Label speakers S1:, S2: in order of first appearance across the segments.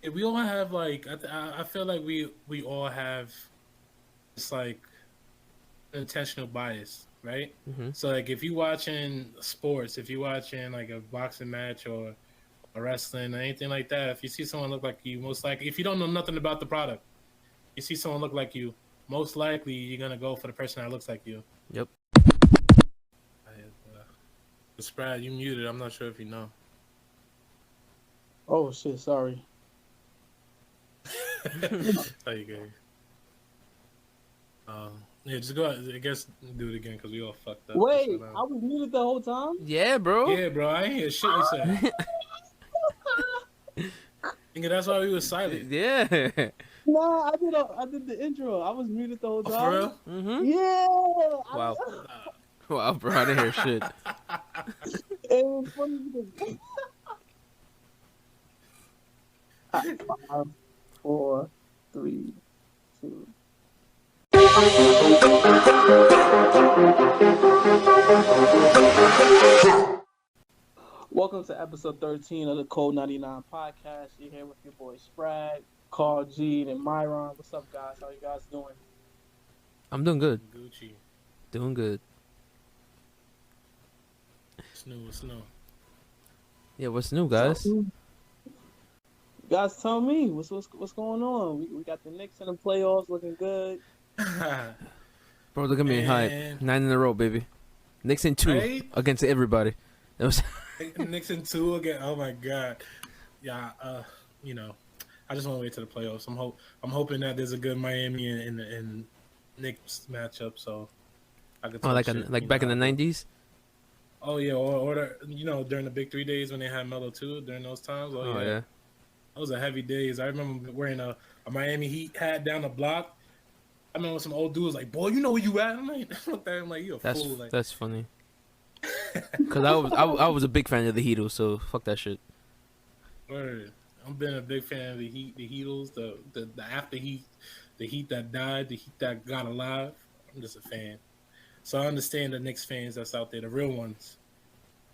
S1: We all have like I feel like we all have it's like intentional bias, right?
S2: Hmm.
S1: So like if you watching sports, if you watching like a boxing match or a wrestling or anything like that, if you see someone look like you, most likely if you don't know nothing about the product, you see someone look like you, most likely you're gonna go for the person that looks like you.
S2: Yep.
S1: I the spread you muted. I'm not sure if you know.
S3: Oh shit, sorry.
S1: There you go. Yeah, just go ahead. I guess do it again because we all fucked up just
S3: Wait,
S1: now.
S3: I was muted the whole time?
S2: Yeah, bro.
S1: Yeah, bro, I ain't hear shit you said. Nigga, that's why we was silent.
S2: Yeah.
S3: Nah, I did the intro. I was muted the whole
S1: Oh, for
S3: time.
S1: real?
S2: Hmm.
S3: Yeah.
S2: Wow. Wow, bro. I didn't hear shit.
S3: It was funny because 5, 4, 3, 2. Welcome to episode 13 of the Code 99 podcast. You're here with your boy Sprag, Carl G, and Myron. What's up, guys? How you guys doing?
S2: I'm doing good.
S1: Gucci.
S2: Doing good.
S1: Snow.
S2: Yeah, what's new, guys?
S3: Guys, tell me what's going on. We got the Knicks in the playoffs, looking good.
S2: Bro, look at me. Hype.
S1: Man.
S2: 9 in a row, baby. Knicks in 2
S1: Right?
S2: against everybody. It was
S1: Nixon 2 again. Oh my god. Yeah. You know, I just want to wait to the playoffs. I'm hoping that there's a good Miami and Knicks matchup, so I could.
S2: oh,
S1: Talk
S2: like
S1: shit,
S2: like back in the 90s.
S1: Oh yeah, during the big 3 days when they had Melo too. During those times. Oh,
S2: Oh
S1: yeah.
S2: yeah.
S1: Those are heavy days. I remember wearing a Miami Heat hat down the block. I remember some old dudes like, "Boy, you know where you at?" I'm like, I looked at him like, "You a
S2: That's
S1: fool!" Like,
S2: that's funny. Cause I was a big fan of the Heatles, so fuck that shit.
S1: word. I've been a big fan of the Heat, the Heatles, the after Heat, the Heat that died, the Heat that got alive. I'm just a fan. So I understand the Knicks fans that's out there, the real ones.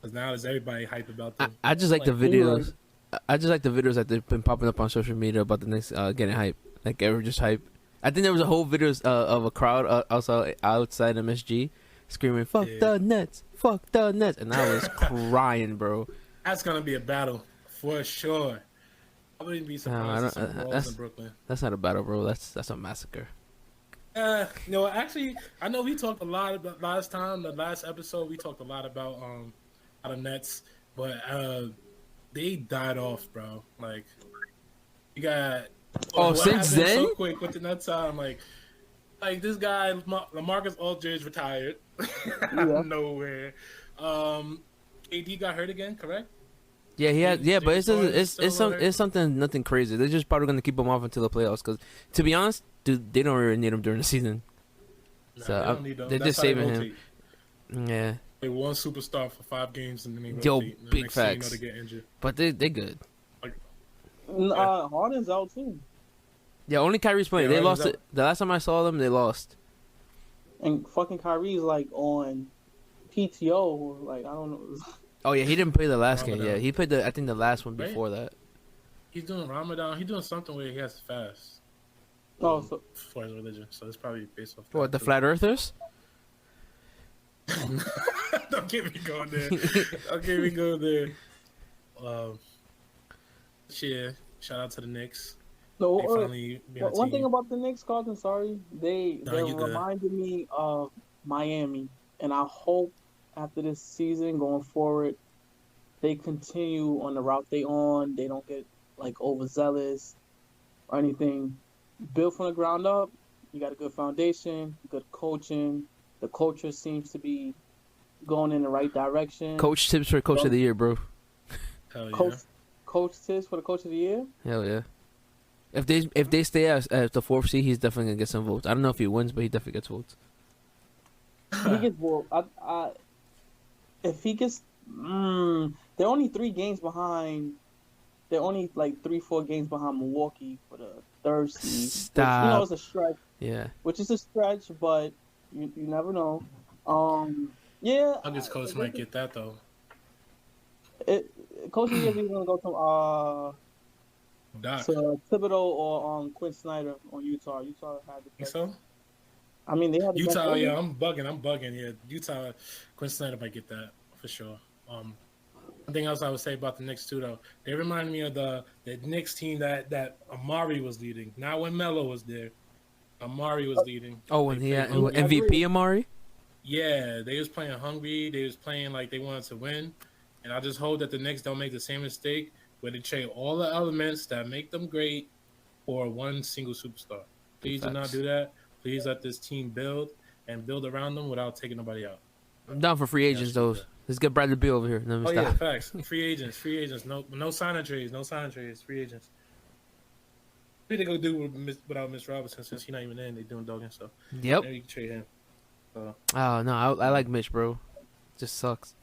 S1: Because now there's everybody hype about them.
S2: I just like the
S3: Like,
S2: videos. I just like the videos that they've been popping up on social media about the Knicks getting hype. Like ever just hype. I think there was a whole videos of a crowd outside MSG screaming "Fuck
S1: Yeah.
S2: the Nets, fuck the Nets," and I was crying, bro.
S1: That's gonna be a battle for sure. I wouldn't be surprised if some balls
S2: that's
S1: in Brooklyn.
S2: that's not a battle, bro. That's a massacre.
S1: Actually, I know we talked a lot about last time. The last episode, we talked a lot about the Nets, but they died off, bro. Like you got.
S2: Oh, since
S1: happened
S2: then?
S1: so quick with the Nets time, like this guy, LaMarcus Aldridge retired out
S3: Yeah.
S1: of nowhere. AD got hurt again, correct?
S2: Yeah, he had. Yeah, but
S1: James Harden
S2: it's something nothing crazy. They're just probably gonna keep him off until the playoffs. Cause to be honest, dude, they don't really need him during the season.
S1: Nah,
S2: So,
S1: they don't need them.
S2: they're
S1: That's
S2: just
S1: how they
S2: saving him.
S1: rotate.
S2: Yeah,
S1: They one superstar for 5 games and then they
S2: Yo,
S1: rotate. And the
S2: big
S1: next thing
S2: facts.
S1: they get injured.
S2: but they good.
S3: Harden's out too.
S2: Yeah, only Kyrie's playing.
S1: Yeah,
S2: They
S1: Harden's
S2: lost it. The last time I saw them, they lost.
S3: And fucking Kyrie's like on PTO. Like, I don't know.
S2: Oh yeah, he didn't play the last game.
S1: Ramadan.
S2: Yeah, he played I think the last one
S1: Right?
S2: before that.
S1: He's doing Ramadan. He's doing something where he has to fast
S3: Oh, so
S1: for his religion. So it's probably based off.
S2: What, the
S1: that,
S2: Flat Earthers?
S1: too. Don't get me going there. Don't get me going there. Yeah. Shout out to the Knicks.
S3: no.
S1: They finally being a
S3: One
S1: team.
S3: thing about the Knicks, Carlton, sorry, they
S1: you good.
S3: reminded me of Miami, and I hope after this season going forward, they continue on the route they on. They don't get like overzealous or anything. Built from the ground up. You got a good foundation, good coaching. The culture seems to be going in the right direction.
S2: Coach tips for Coach of the Year, bro.
S1: Hell yeah.
S3: Coach tips for the Coach of the Year.
S2: Hell yeah. If they stay as the 4th seed, he's definitely gonna get some votes. I don't know if he wins, but he definitely gets votes.
S3: He gets well. If he gets, they're only 3 games behind. They're only like 3-4 games behind Milwaukee for the 3rd seed.
S2: Stop.
S3: Which, it's a stretch.
S2: Yeah.
S3: Which is a stretch, but you never know. Yeah.
S1: Nuggets coach might get that though.
S3: Coach of the Year is gonna go to
S1: Doc.
S3: So Thibodeau or Quinn Snyder on Utah. Utah had the
S1: Think
S3: best.
S1: so?
S3: I mean, they had the best.
S1: Utah,
S3: Record.
S1: yeah, I'm bugging. Yeah, Utah, Quinn Snyder might get that for sure. One thing else I would say about the Knicks too, though, they remind me of the Knicks team that Amari was leading. Not when Melo was there. Amari was leading.
S2: Oh, when he had
S3: hungry.
S2: MVP Amari.
S1: Yeah, they was playing hungry. They was playing like they wanted to win. And I just hope that the Knicks don't make the same mistake where they trade all the elements that make them great for one single superstar. Please do not do that. Please let this team build and build around them without taking nobody out.
S2: I'm down for free agents though. Let's get Bradley Beal over here. Let me
S1: Oh
S2: stop.
S1: yeah, facts. Free agents. No sign and trades. Free agents. What they gonna do without Miss Robinson since he's not even in? They doing dogging stuff.
S2: Yep.
S1: Maybe you can trade him.
S2: Oh no, I like Mitch, bro. Just sucks.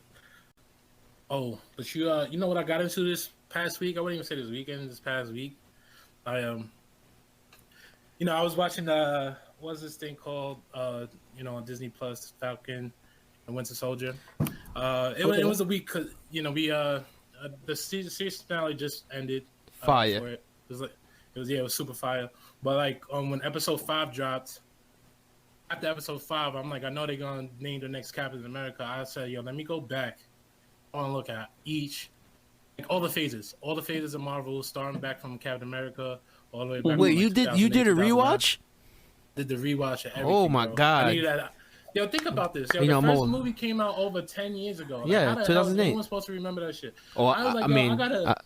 S1: Oh, but you know what I got into this past week? I wouldn't even say this weekend. This past week, I I was watching what's this thing called? On Disney Plus, Falcon and Winter Soldier. It was a week because the series finale just ended.
S2: Fire.
S1: It was super fire. But like when episode 5 dropped, after episode 5, I'm like, I know they're gonna name the next Captain America. I said, let me go back. I want to look at all the phases of Marvel, starting back from Captain America all the way back.
S2: Wait, you did a rewatch?
S1: Did the rewatch of everything.
S2: Oh my god!
S1: I needed that. Yo, think about this. The first movie came out over 10 years ago. Like,
S2: yeah, 2008.
S1: Anyone supposed to remember that shit?
S2: Oh, I mean,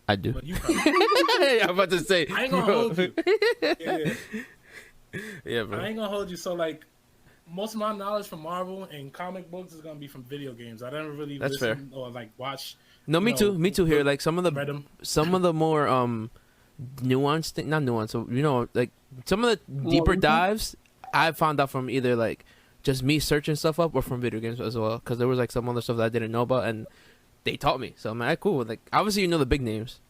S2: I do.
S1: But you
S2: I'm about to say.
S1: I ain't gonna hold you.
S2: Yeah, bro.
S1: I ain't gonna hold you. So like, most of my knowledge from Marvel and comic books is gonna be from video games. I never really listen or like watch.
S2: No, me too. Me too. Here, like some of the more nuanced thing, not nuanced. So like some of the deeper dives I found out from either like just me searching stuff up or from video games as well. Because there was like some other stuff that I didn't know about and they taught me. So I'm like, cool. Like obviously you know the big names.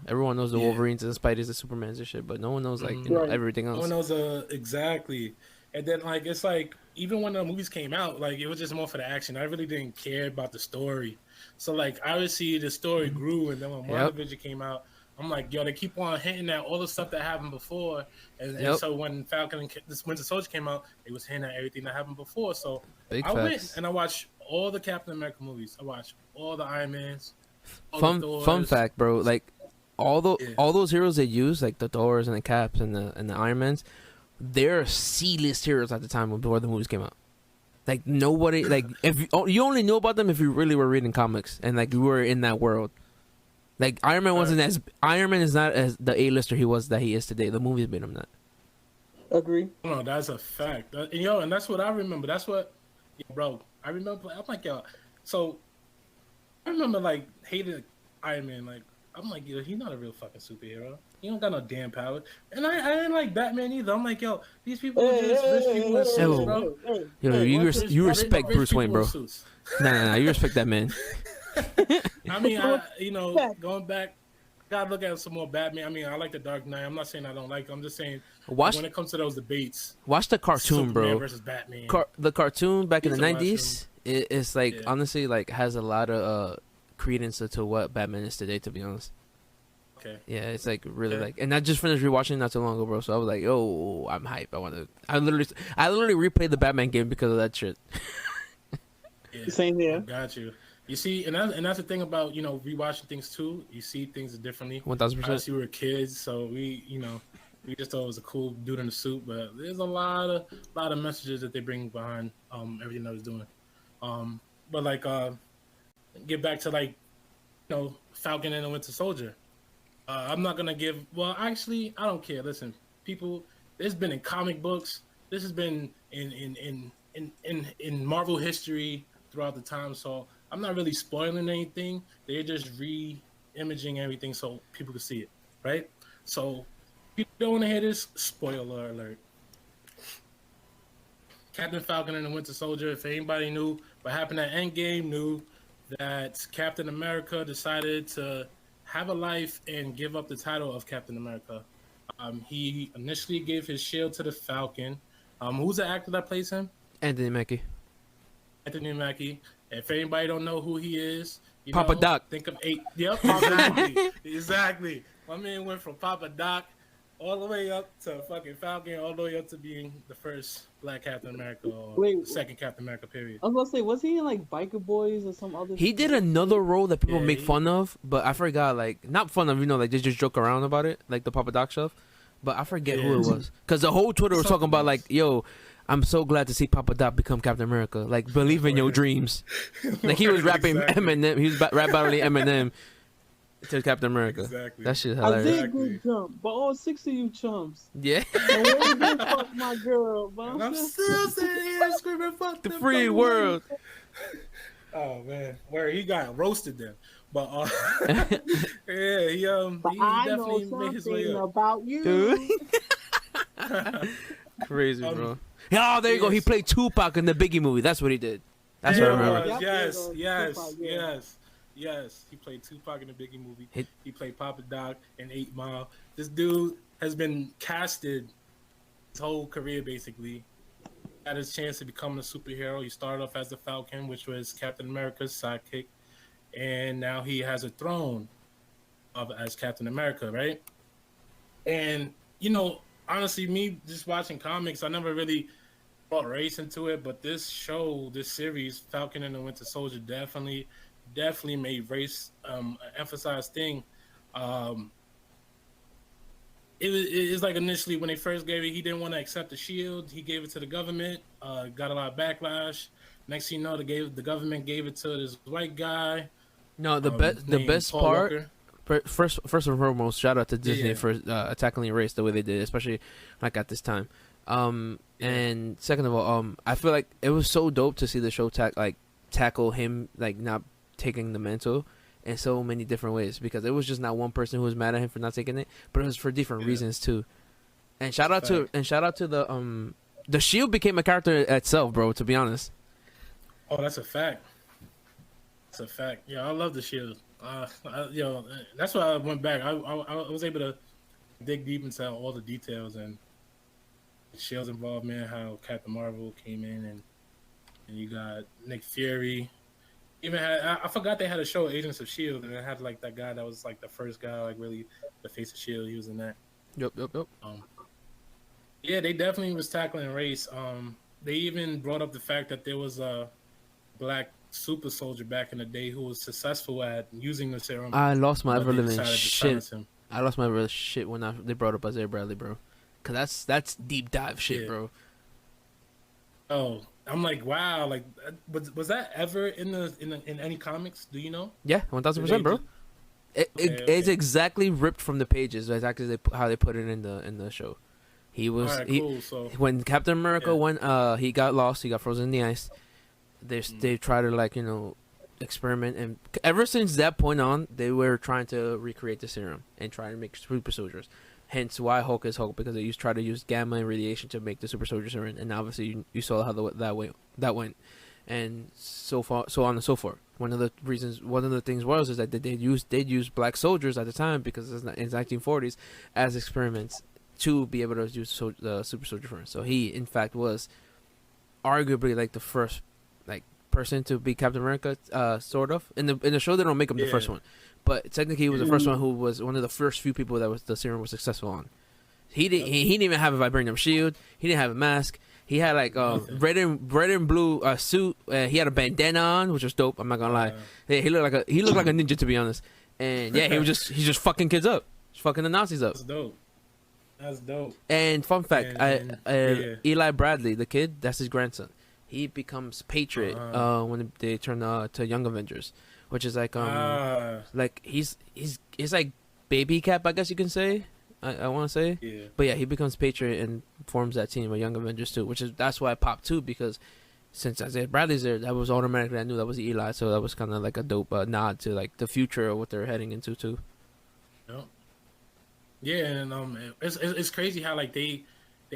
S2: Everyone knows the Wolverines and the Spideys, the Supermans and shit. But no one knows like everything else.
S1: No one knows exactly. And then like it's like even when the movies came out, like it was just more for the action. I really didn't care about the story. So like obviously the story grew, and then when WandaVision came out, I'm like, yo, they keep on hinting at all the stuff that happened before. And so when Falcon and this Winter Soldier came out, it was hinting at everything that happened before. So went and I watched all the Captain America movies. I watched all the Iron Mans.
S2: Fun fact, bro. Like all those heroes they use, like the Thors and the Caps and the Iron Mans, they're C-list heroes at the time before the movies came out. Like nobody, like if you only knew about them if you really were reading comics and like you were in that world. Like Iron Man is not as the A-lister he is today. The movies made him that.
S3: Agree.
S1: No, that's a fact. And that's what I remember. That's what, bro. I remember. I'm like, yo. So I remember like hating Iron Man. Like I'm like, yo, he's not a real fucking superhero. He don't got no damn power. And I didn't like Batman either. I'm like, yo, these people are just rich people in suits, bro.
S2: Yo, you respect Bruce Wayne, bro. Nah, you respect that man.
S1: I mean, going back, gotta look at some more Batman. I mean, I like the Dark Knight. I'm not saying I don't like him. I'm just saying when it comes to those debates,
S2: watch the cartoon,
S1: Superman
S2: bro.
S1: Versus Batman.
S2: The cartoon back in the 90s, it's like honestly like has a lot of credence to what Batman is today. To be honest.
S1: Okay.
S2: Yeah, it's like really like, and I just finished rewatching not too long ago, bro. So I was like, "Oh, I'm hype. I literally replayed the Batman game because of that shit."
S3: Same here.
S1: Got you. You see, and that's the thing about rewatching things too. You see things differently.
S2: 1000%.
S1: Obviously, we were kids, so we just thought it was a cool dude in a suit. But there's a lot of messages that they bring behind everything that was doing. But like get back to like Falcon and the Winter Soldier. I'm not gonna give. Well, actually, I don't care. Listen, people. This has been in comic books. This has been in Marvel history throughout the time. So I'm not really spoiling anything. They're just re-imaging everything so people can see it, right? So if you don't want to hear this, spoiler alert. Captain Falcon and the Winter Soldier. If anybody knew what happened at Endgame, knew that Captain America decided to have a life and give up the title of Captain America. He initially gave his shield to the Falcon. Who's the actor that plays him?
S2: Anthony Mackie.
S1: If anybody don't know who he is,
S2: Papa Doc.
S1: Think of 8. Yep, exactly. Exactly. My man went from Papa Doc all the way up to fucking Falcon, all the way up to being the first Black Captain America or
S3: Wait,
S1: the second Captain America. Period.
S3: I was gonna say, was he in like Biker Boys or some other?
S2: He did another role that people
S1: Yeah,
S2: make fun of, but I forgot. Like, not fun of, like they just joke around about it, like the Papa Doc stuff. But I forget who it was, because the whole Twitter was talking about like, yo, I'm so glad to see Papa Doc become Captain America. Like, believe in your dreams. Like he was rapping Eminem, he was rap battling Eminem to Captain America.
S1: Exactly.
S2: That shit
S3: I
S2: hilarious.
S3: did good jump, but all 6 of you chumps.
S2: Yeah.
S3: And where you gonna fuck my girl? But
S1: And I'm still sitting here screaming, "Fuck
S2: The free world.
S1: Oh man, where he got roasted then, but yeah, he
S3: But I know
S1: definitely made his way
S3: something
S1: up.
S3: about you.
S2: Dude. Crazy, bro. Oh, there you go. He
S1: yes.
S2: played Tupac in the Biggie movie. That's what he did. That's what I remember.
S3: Yep,
S1: Yes,
S3: Tupac, yeah.
S1: yes. He played Tupac in the Biggie movie.
S2: He-
S1: He played Papa Doc in 8 Mile. This dude has been casted his whole career basically. Had his chance to become a superhero. He started off as the Falcon, which was Captain America's sidekick, and now he has a throne as Captain America, right? And honestly, me just watching comics, I never really brought race into it, but this show, this series, Falcon and the Winter Soldier, definitely made race an emphasized thing. It was like initially when they first gave it, he didn't want to accept the shield. He gave it to the government. Got a lot of backlash. Next thing you know, the government gave it to this white guy.
S2: No, the
S1: named
S2: best
S1: Paul
S2: part.
S1: Walker.
S2: First and foremost, shout out to Disney
S1: Yeah.
S2: for tackling race the way they did, especially like at this time. And second of all, I feel like it was so dope to see the show tackle him like not taking the mantle in so many different ways, because it was just not one person who was mad at him for not taking it, but it was for different reasons too. And shout out to the Shield became a character itself, bro. To be honest.
S1: Oh, that's a fact. That's a fact. Yeah, I love the Shield. That's why I went back. I was able to dig deep into all the details and the Shield's involvement, how Captain Marvel came in, and you got Nick Fury. Even I forgot they had a show, Agents of Shield, and it had like that guy that was like the first guy, like really the face of Shield. He was in that.
S2: Yep.
S1: Yeah, they definitely was tackling race. They even brought up the fact that there was a black super soldier back in the day who was successful at using the serum.
S2: I lost my
S1: but they
S2: ever living
S1: decided to
S2: shit.
S1: silence him.
S2: I lost my real shit when they brought up Isaiah Bradley, bro. Cause that's deep dive shit,
S1: Yeah.
S2: bro.
S1: Oh, I'm like, wow, like, was that ever in any comics? Do you know?
S2: Yeah, 1000%, bro. It's exactly ripped from the pages. Exactly how they put it in the show. He was
S1: All right, cool. So
S2: when Captain America went, he got lost. He got frozen in the ice. They try to experiment, and ever since that point on, they were trying to recreate the serum and try to make super soldiers. Hence why Hulk is Hulk, because they try to use gamma and radiation to make the super soldier serum, and obviously you saw how that went, and so on and so forth. One of the things was is that they'd use black soldiers at the time, because in the 1940s as experiments to be able to use the super soldier serum. So he in fact was arguably like the first person to be Captain America, sort of. In the show they don't make him the first one, but technically he was the first one who was one of the first few people that the serum was successful on. He didn't even have a vibranium shield. He didn't have a mask. He had like red and blue suit. He had a bandana on, which was dope. I'm not gonna lie. He looked like a ninja, to be honest. And yeah, he's just fucking kids up, just fucking the Nazis up.
S1: That's dope.
S2: And fun fact, Eli Bradley, the kid, that's his grandson. He becomes Patriot when they turn to Young Avengers, which is like he's like Baby Cap, I guess you can say. I want to say, but yeah, he becomes Patriot and forms that team with Young Avengers too, that's why I popped too, because since Isaiah Bradley's there, that was automatically, I knew that was Eli, so that was kind of like a dope nod to like the future of what they're heading into too.
S1: Yeah, and it's crazy how like they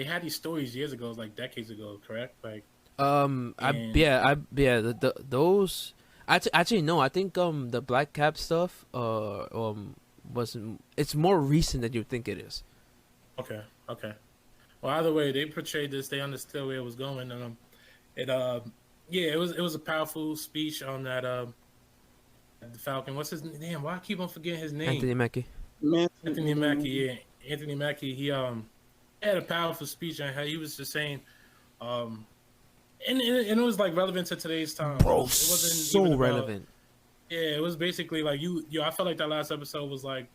S1: had these stories years ago, like decades ago, correct? Like
S2: those actually no, I think the Black Cap stuff wasn't. It's more recent than you think it is. Okay.
S1: Well, either way, they portrayed this. They understood where it was going, and it was a powerful speech on that the Falcon. What's his name? Why I keep on forgetting his name?
S2: Anthony Mackie.
S3: Man,
S1: Anthony Mackie, yeah, Anthony Mackie. He had a powerful speech and he was just saying, and it was like relevant to today's time.
S2: Bro,
S1: it wasn't
S2: so
S1: even
S2: relevant.
S1: Yeah, it was basically like I felt like that last episode was like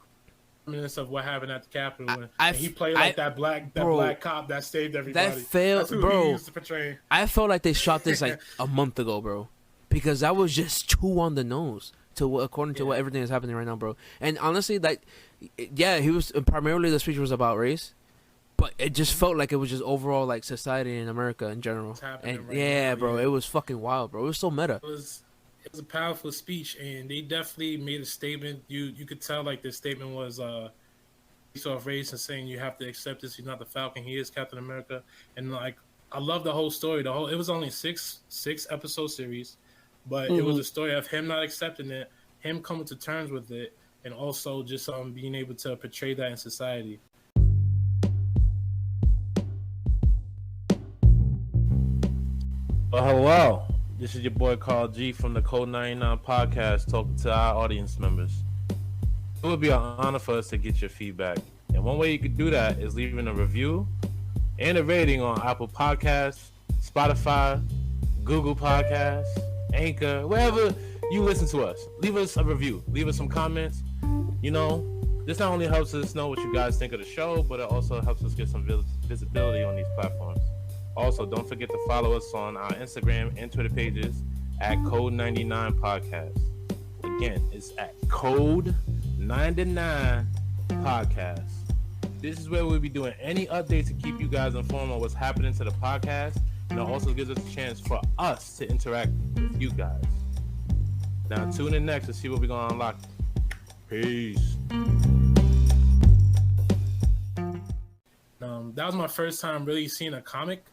S1: reminiscence of what happened at the Capitol when he played like that black cop that saved everybody.
S2: That failed,
S1: That's who
S2: bro.
S1: He used to portray.
S2: I felt like they shot this like a month ago, bro, because that was just too on the nose according to what everything is happening right now, bro. And honestly, like, yeah, he was primarily the speech was about race, but it just felt like it was just overall like society in America in general. And right bro, it was fucking wild, bro. It was so meta.
S1: It was a powerful speech, and they definitely made a statement. You could tell like this statement was based off race and saying you have to accept this. He's not the Falcon. He is Captain America. And like I love the whole story. It was only six episode series, but it was a story of him not accepting it, him coming to terms with it, and also just being able to portray that in society.
S4: Well, hello. This is your boy Carl G from the Code 99 podcast talking to our audience members. It would be an honor for us to get your feedback. And one way you could do that is leaving a review and a rating on Apple Podcasts, Spotify, Google Podcasts, Anchor, wherever you listen to us. Leave us a review. Leave us some comments. You know, this not only helps us know what you guys think of the show, but it also helps us get some visibility on these platforms. Also, don't forget to follow us on our Instagram and Twitter pages at Code 99 Podcast. Again, it's at Code 99 Podcast. This is where we'll be doing any updates to keep you guys informed on what's happening to the podcast, and it also gives us a chance for us to interact with you guys. Now, tune in next to see what we're going to unlock. Peace.
S1: That was my first time really seeing a comic.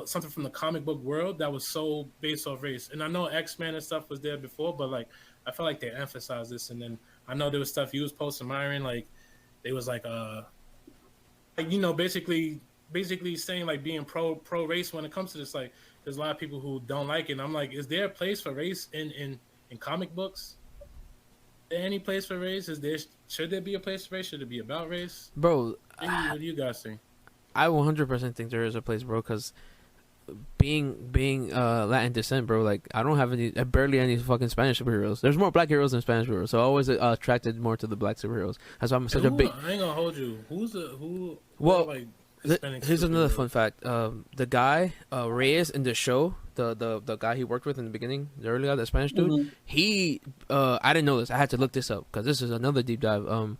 S1: Something from the comic book world that was so based off race. And I know X-Men and stuff was there before, but like I felt like they emphasized this. And then I know there was stuff you was posting, Myron, like they was basically saying like being pro race when it comes to this. Like there's a lot of people who don't like it. And I'm like, is there a place for race in comic books? Is there any place for race? Should there be a place for race? Should it be about race?
S2: Bro,
S1: what do you guys think?
S2: I 100% think there is a place, bro, because being Latin descent, bro, like I don't have barely any fucking Spanish superheroes. There's more black heroes than Spanish heroes, so I always attracted more to the black superheroes. That's why I'm such a big.
S1: I ain't gonna hold you. Who?
S2: Well,
S1: like
S2: here's another fun fact. The guy Reyes in the show, the guy he worked with in the beginning, the early guy, the Spanish dude, he I didn't know this. I had to look this up because this is another deep dive.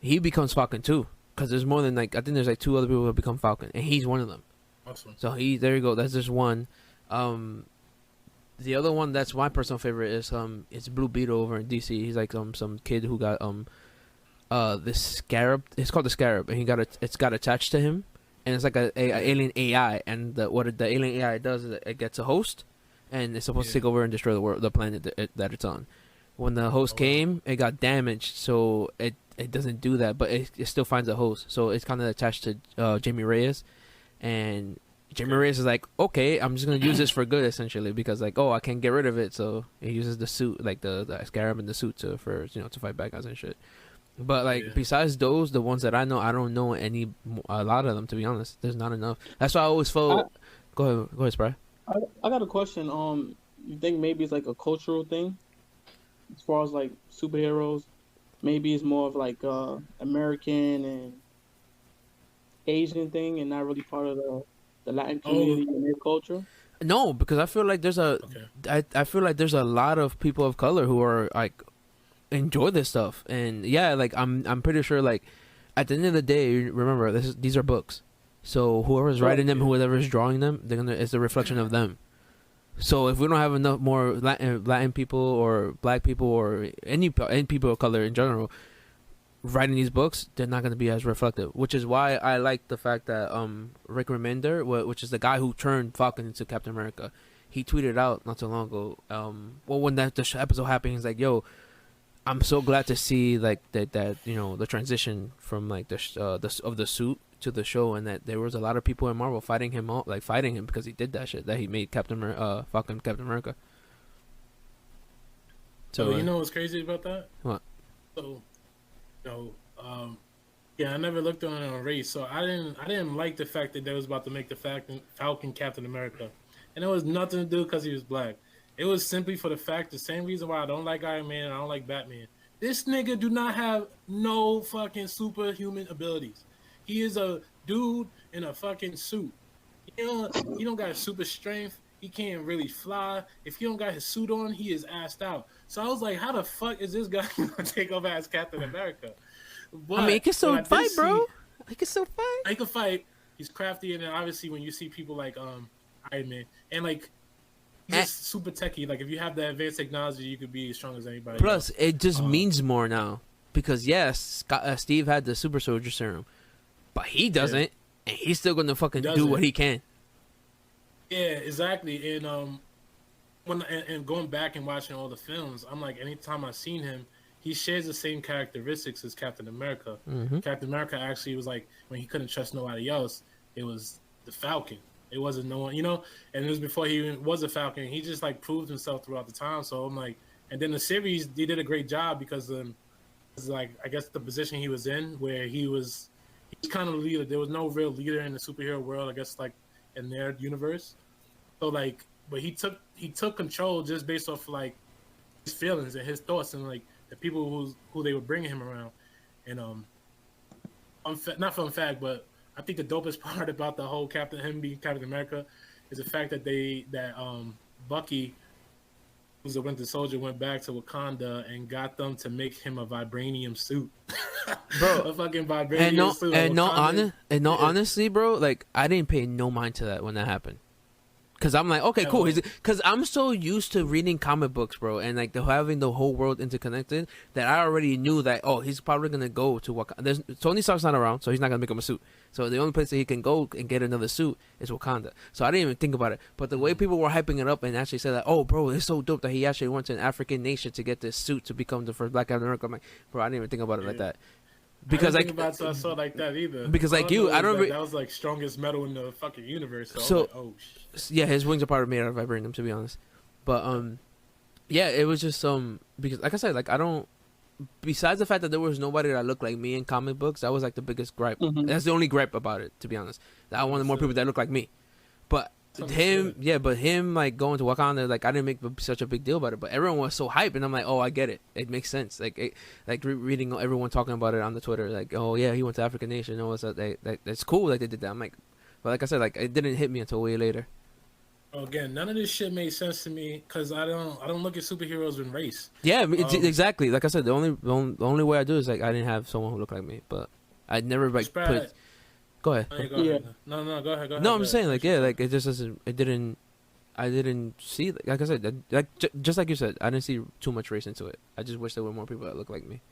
S2: He becomes Falcon too. Because there's more than I think there's 2 other people who have become Falcon, and he's one of them.
S1: Awesome.
S2: So there you go. That's just one. The other one that's my personal favorite is it's Blue Beetle over in DC. He's like some kid who got this scarab. It's called the scarab, and it's got attached to him, and it's like a alien AI. And what the alien AI does is it gets a host, and it's supposed to take over and destroy the planet that it's on. When the host came, it got damaged, so it doesn't do that, but it still finds a host. So it's kind of attached to Jamie Reyes, and Jamie Reyes is like, okay, I'm just gonna use this for good, essentially, because like, I can't get rid of it, so he uses the suit, like the scarab and the suit to fight bad guys and shit. But like besides those, the ones that I know, I don't know a lot of them, to be honest. There's not enough. That's why I always felt. Go ahead, Spry.
S3: I got a question. You think maybe it's like a cultural thing, as far as like superheroes? Maybe it's more of like American and Asian thing, and not really part of the Latin community and their culture.
S2: No, because I feel like there's I feel like there's a lot of people of color who are like enjoy this stuff, and like I'm pretty sure like at the end of the day, remember these are books, so whoever's writing them, whoever's drawing them, it's a reflection of them. So if we don't have enough more Latin people or black people or any people of color in general writing these books, they're not going to be as reflective. Which is why I like the fact that Rick Remender, which is the guy who turned Falcon into Captain America, he tweeted out not too long ago. When the episode happened, he's like, "Yo, I'm so glad to see like that the transition from like the suit to the show, and that there was a lot of people in Marvel fighting him because he did that shit, that he made Falcon Captain America."
S1: So you know what's crazy about that?
S2: What?
S1: So know, yeah, I never looked on it on race, so I didn't like the fact that they was about to make the Falcon Captain America, and it was nothing to do because he was black. It was simply for the fact, the same reason why I don't like Iron Man and I don't like Batman. This nigga do not have no fucking superhuman abilities. He is a dude in a fucking suit. He don't got super strength. He can't really fly. If he don't got his suit on, he is assed out. So I was like, how the fuck is this guy gonna take over as Captain America? But
S2: I mean, he can still fight, bro.
S1: see,
S2: He can still fight.
S1: he can fight. He's crafty, and then obviously when you see people like Iron Man and like he's just super techie. Like if you have that advanced technology, you could be as strong as anybody.
S2: Plus,
S1: else.
S2: it just means more now because yes, Steve had the super soldier serum, but he doesn't, and he's still gonna fucking do what he can.
S1: Yeah, exactly. And and going back and watching all the films, I'm like, anytime I've seen him, he shares the same characteristics as Captain America.
S2: Mm-hmm.
S1: Captain America actually was like when he couldn't trust nobody else, it was the Falcon. It wasn't no one, and it was before he even was a Falcon. He just like proved himself throughout the time. So I'm like, and then the series they did a great job because it's like I guess the position he was in where he's kind of the leader. There was no real leader in the superhero world. I guess like in their universe. So like, but he took control just based off like his feelings and his thoughts and like the people who they were bringing him around. And not fun fact, but I think the dopest part about the whole him being Captain America is the fact that Bucky, who's a Winter Soldier, went back to Wakanda and got them to make him a vibranium suit.
S2: Bro,
S1: a fucking vibranium suit.
S2: Honestly, bro, like I didn't pay no mind to that when that happened. Cause I'm like, okay, cool. Cause I'm so used to reading comic books, bro, and like having the whole world interconnected that I already knew that he's probably gonna go to Wakanda. Tony Stark's not around, so he's not gonna make him a suit. So the only place that he can go and get another suit is Wakanda. So I didn't even think about it. But the way people were hyping it up and actually said that, oh, bro, it's so dope that he actually went to an African nation to get this suit to become the first Black Captain America. I'm like, bro, I didn't even think about it like that. Because
S1: I didn't think about saw like that either.
S2: Because like you, I don't.
S1: That was like strongest metal in the fucking universe.
S2: So
S1: like, oh shit.
S2: Yeah, his wings are probably made out of vibranium, to be honest. But yeah, it was just because like I said, like I don't. Besides the fact that there was nobody that looked like me in comic books, that was like the biggest gripe. Mm-hmm. That's the only gripe about it, to be honest. That I wanted more people that look like me. But him like going to Wakanda, like I didn't make such a big deal about it, but everyone was so hyped, and I'm like, oh, I get it. It makes sense. Like reading everyone talking about it on the Twitter, like, oh yeah, he went to African nation. Oh, that's cool. Like they did that. I'm like, but like I said, like it didn't hit me until way later.
S1: Again, none of this shit made sense to me because I don't look at superheroes in race.
S2: Yeah, exactly. Like I said, the only way I do is like I didn't have someone who looked like me, but I'd never like put. Go ahead.
S1: No, go ahead.
S2: No, I'm saying like like it just doesn't. It didn't. I didn't see like I said just like you said. I didn't see too much race into it. I just wish there were more people that look like me.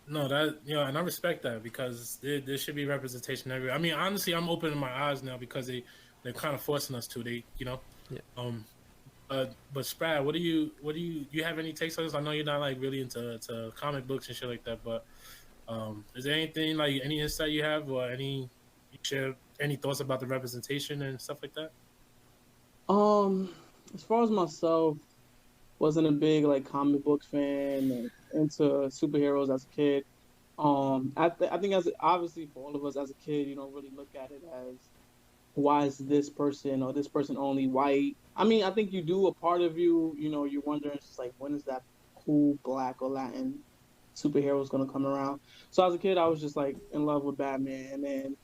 S1: No, that and I respect that because there should be representation everywhere. I mean, honestly, I'm opening my eyes now because they're kind of forcing us to. Yeah. But Sprad, what do you have any takes on this? I know you're not like really into comic books and shit like that, but. Is there anything like any insight you have or you share any thoughts about the representation and stuff like that?
S3: As far as myself, wasn't a big like comic books fan into superheroes as a kid. I think obviously for all of us as a kid, you don't really look at it as why is this person or this person only white. I mean, I think you do a part of you, you're wondering just like when is that cool black or Latin superhero is going to come around. So as a kid, I was just like in love with Batman, and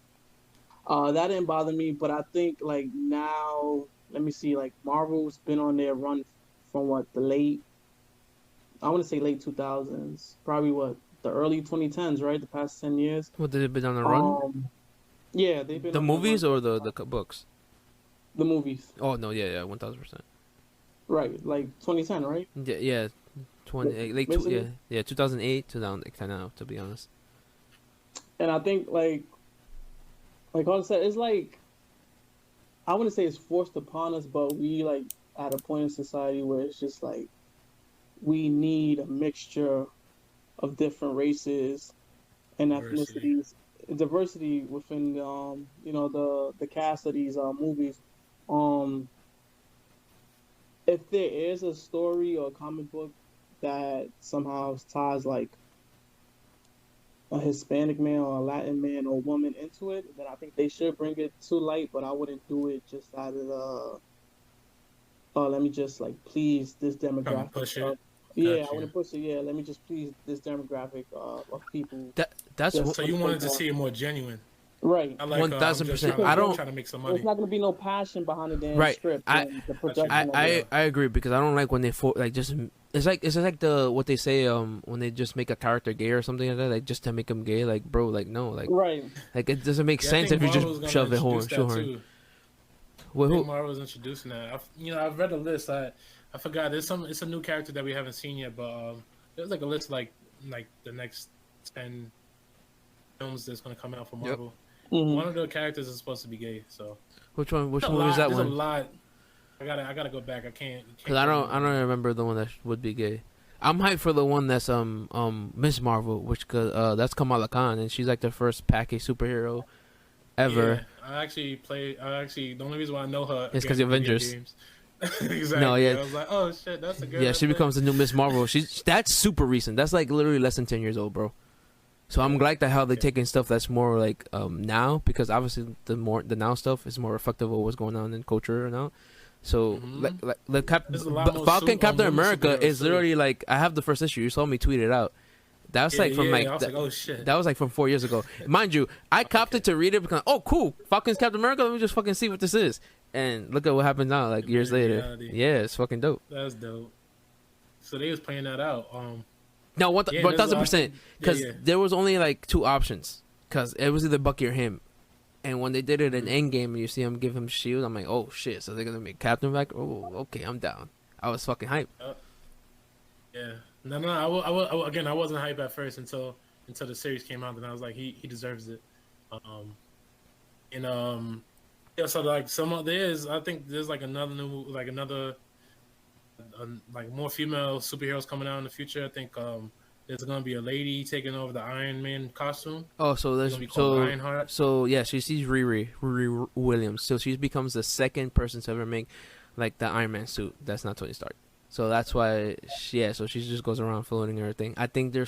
S3: that didn't bother me. But I think like now, let me see, like Marvel's been on their run from the late 2000s, probably the early 2010s, right? The past 10 years.
S2: What, did it been on a run?
S3: Yeah, they've been
S2: the
S3: on
S2: movies or the books.
S3: The movies.
S2: Oh no, yeah, 1000%.
S3: Right, like 2010, right?
S2: Yeah. 2008, 2008 to now, kind of, to be honest.
S3: And I think like I said, it's like I wouldn't say it's forced upon us, but we like at a point in society where it's just like we need a mixture of different races and ethnicities, diversity within the cast of these movies. If there is a story or a comic book that somehow ties like a Hispanic man or a Latin man or woman into it, then I think they should bring it to light. But I wouldn't do it just out of the let me just like please this
S1: Trying to
S3: demographic.
S1: push it.
S3: Yeah, I
S1: Gotcha.
S3: wouldn't push it. Yeah, let me just please this demographic of people.
S2: That's
S3: Just
S1: So you wanted to see it more genuine.
S3: Right.
S1: I like
S2: 1000%.
S1: I
S2: I don't-
S1: trying to make some
S3: There's
S1: money.
S3: not gonna be no passion behind the damn
S2: Right.
S3: script.
S2: I-
S3: and the production of
S2: I
S3: it.
S2: agree because I don't like when they like just it's like the what they say when they just make a character gay or something like that, like just to make him gay, like bro, like no, like
S3: Right.
S2: like it doesn't make
S1: Yeah, I
S2: sense
S1: think
S2: if you
S1: Marvel's
S2: just
S1: gonna
S2: shove it
S1: introduce that
S2: shoehorn.
S1: too.
S2: Well,
S1: I think
S2: who?
S1: Marvel's introducing that. I've read a list. I forgot. It's a new character that we haven't seen yet, but there's like a list like the next 10 films that's gonna come out from
S2: Yep.
S1: Marvel.
S3: Mhm.
S1: One of the characters is supposed to be gay. So
S2: Which one? Which
S1: There's a
S2: one was that
S1: lot- there's
S2: one?
S1: a lot. I gotta go back. I can't.
S2: Because I don't remember the one that would be gay. I'm hyped for the one that's Miss Marvel, which that's Kamala Khan, and she's like the first package superhero ever.
S1: Yeah, I actually the only reason why I know her
S2: It's 'cause
S1: again,
S2: the
S1: video
S2: Avengers.
S1: games. Exactly.
S2: No, yeah.
S1: I was like, oh shit, that's a good.
S2: Yeah, she becomes the new Miss Marvel. That's super recent. That's like literally less than 10 years old, bro. So I'm glad that how they're taking stuff that's more like now, because obviously the now stuff is more reflective of what's going on in culture now. So
S1: Mhm.
S2: like the
S1: There's a lot more
S2: Falcon Captain
S1: women
S2: America
S1: superheroes,
S2: is
S1: too.
S2: literally like I have the first issue. You saw me tweet it out. That's like from like
S1: I was like, oh shit.
S2: that was like from 4 years ago. Mind you, I copped it to read it because cool, Falcon's Captain America. Let me just fucking see what this is. And look at what happens now, like years later.
S1: Reality.
S2: Yeah, it's fucking dope.
S1: That's dope. So they was playing that out.
S2: No,
S1: Yeah,
S2: 1000%. Because
S1: yeah.
S2: there was only like two options. Because it was either Bucky or him. And when they did it in Endgame and you see him give him shield, I'm like, oh shit, so they're gonna make Captain back? Oh, okay, I'm down. I was fucking hyped.
S1: Yeah. No. Again, I wasn't hype at first until the series came out, and I was like, he deserves it. Yeah. So like I think there's like another new like more female superheroes coming out in the future. I think there's gonna be a lady taking over the Iron Man costume.
S2: Oh, so
S1: It's
S2: there's
S1: gonna be called
S2: so
S1: Ironheart.
S2: so yeah, she sees Riri Williams. So she becomes the second person to ever make like the Iron Man suit. That's not Tony Stark. So that's why so she just goes around floating everything. I think they're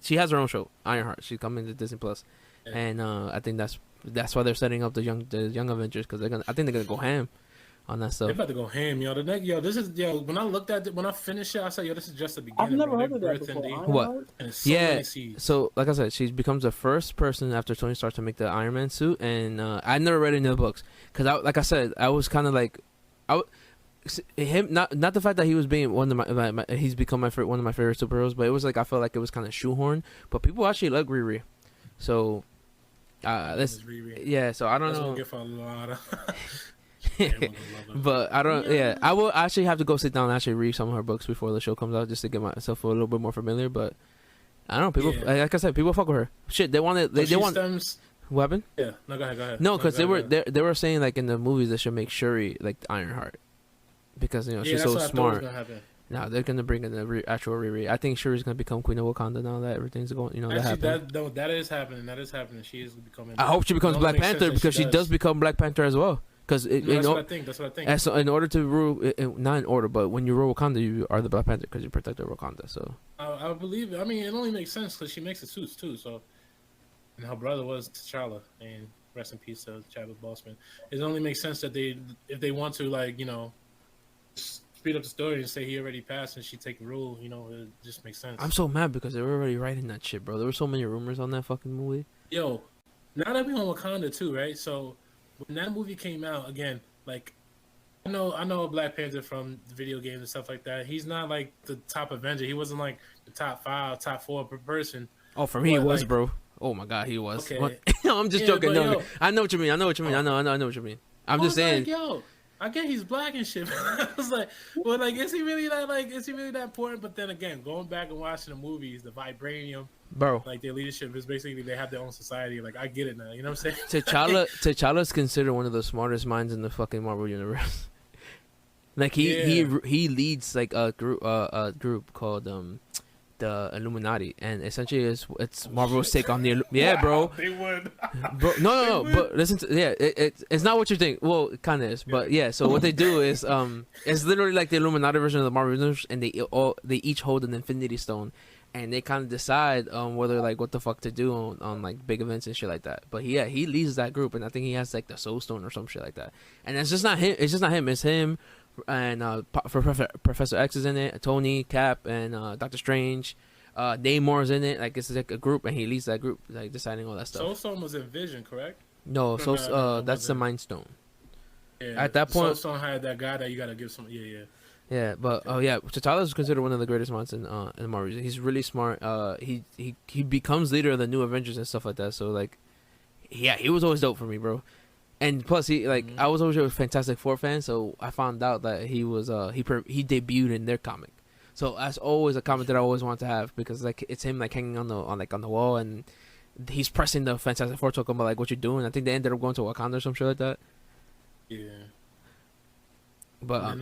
S2: she has her own show, Ironheart. She's coming to Disney Plus.
S1: Yeah.
S2: And I think that's why they're setting up the young Avengers, because I think they're gonna go ham on that
S1: They're
S2: stuff.
S1: about to go ham, yo. This is when I looked at it, when I finished it, I said, yo, this is just the beginning.
S3: I've never
S1: bro.
S3: heard of
S1: They're
S3: that
S1: birthing
S3: before.
S1: the-
S2: What?
S3: Ironheart?
S1: And it's so
S2: Yeah.
S1: many seeds.
S2: So like I said, she becomes the first person after Tony Stark to make the Iron Man suit, and I never read any of the books because like I said, I was kind of like, him not the fact that he was being one of my he's become one of my favorite superheroes, but it was like I felt like it was kind of shoehorned. But people actually like Riri, so
S1: This is Riri.
S2: yeah. So I don't
S1: That's
S2: know.
S1: gonna get for a lot of. Everyone gonna love her.
S2: But I don't. Yeah, I will actually have to go sit down and actually read some of her books before the show comes out, just to get myself a little bit more familiar. But I don't know. People,
S1: Yeah.
S2: like I said, people fuck with her. Shit, they wanted. They
S1: She
S2: want.
S1: stems.
S2: What happened?
S1: Yeah. No, go ahead.
S2: No, because
S1: go ahead.
S2: they were saying like in the movies they should make Shuri like Ironheart, because
S1: Yeah,
S2: she's
S1: that's
S2: so
S1: what I thought was
S2: smart.
S1: gonna happen.
S2: Now they're gonna bring in the actual Riri. I think Shuri's gonna become Queen of Wakanda now that everything's going. That
S1: Actually,
S2: happened.
S1: that is happening. That is happening. She is becoming.
S2: I hope she becomes
S1: It only
S2: Black
S1: makes sense
S2: Panther
S1: that
S2: because she does become Black Panther as well. Because
S1: That's what I think. That's what I think.
S2: And so in order to rule, not in order, but when you rule Wakanda, you are the Black Panther because you protect the Wakanda. So
S1: I believe. I mean, it only makes sense because she makes the suits too. So, and her brother was T'Challa, and rest in peace to Chadwick Boseman. It only makes sense that if they want to, like, speed up the story and say he already passed and she take the rule, it just makes sense.
S2: I'm so mad because they were already writing that shit, bro. There were so many rumors on that fucking movie.
S1: Yo, now that we on Wakanda too, right? So when that movie came out, again, like I know Black Panther from the video games and stuff like that. He's not like the top Avenger. He wasn't like the top 5, top 4 per person.
S2: Oh, for me, he
S1: But,
S2: was,
S1: like-
S2: bro. Oh my god, he was.
S1: Okay.
S2: What? No, I'm just
S1: Yeah,
S2: joking.
S1: but
S2: No,
S1: yo-
S2: I know what you mean. I know what you mean. I know what you mean. I'm
S1: I
S2: just
S1: was
S2: saying.
S1: like, yo, I get he's black and shit. I was like, well, like, is he really that important? But then again, going back and watching the movies, the vibranium,
S2: Bro,
S1: like their leadership is basically they have their own society. Like I get it now. You know what I'm saying?
S2: T'Challa's considered one of the smartest minds in the fucking Marvel universe. Like he leads like a group called the Illuminati, and essentially it's Marvel's take on the bro.
S1: They would.
S2: Bro, no, but listen to it's not what you think. Well, it kind of is, but yeah. So what they do is it's literally like the Illuminati version of the Marvel universe, and they each hold an Infinity Stone, and they kind of decide whether like what the fuck to do on like big events and shit like that. But yeah, he leads that group, and I think he has like the Soul Stone or some shit like that. And it's just not him. It's just not him. It's him, and Professor X is in it. Tony, Cap, and Doctor Strange. Namor's in it. Like it's like a group, and he leads that group, like deciding all that stuff.
S1: Soul Stone was in Vision, correct?
S2: No, that's the Mind Stone.
S1: Yeah,
S2: at that point,
S1: Soul Stone had that guy that you gotta give some. Yeah.
S2: Yeah, but T'Challa is considered one of the greatest minds in Marvel. He's really smart. He becomes leader of the New Avengers and stuff like that. So like, yeah, he was always dope for me, bro. And plus, he like I was always a Fantastic Four fan, so I found out that he was he debuted in their comic. So that's always a comic that I always wanted to have because like it's him like hanging on the wall and he's pressing the Fantastic Four talking about like what you're doing. I think they ended up going to Wakanda or some shit like that.
S1: Yeah.
S2: But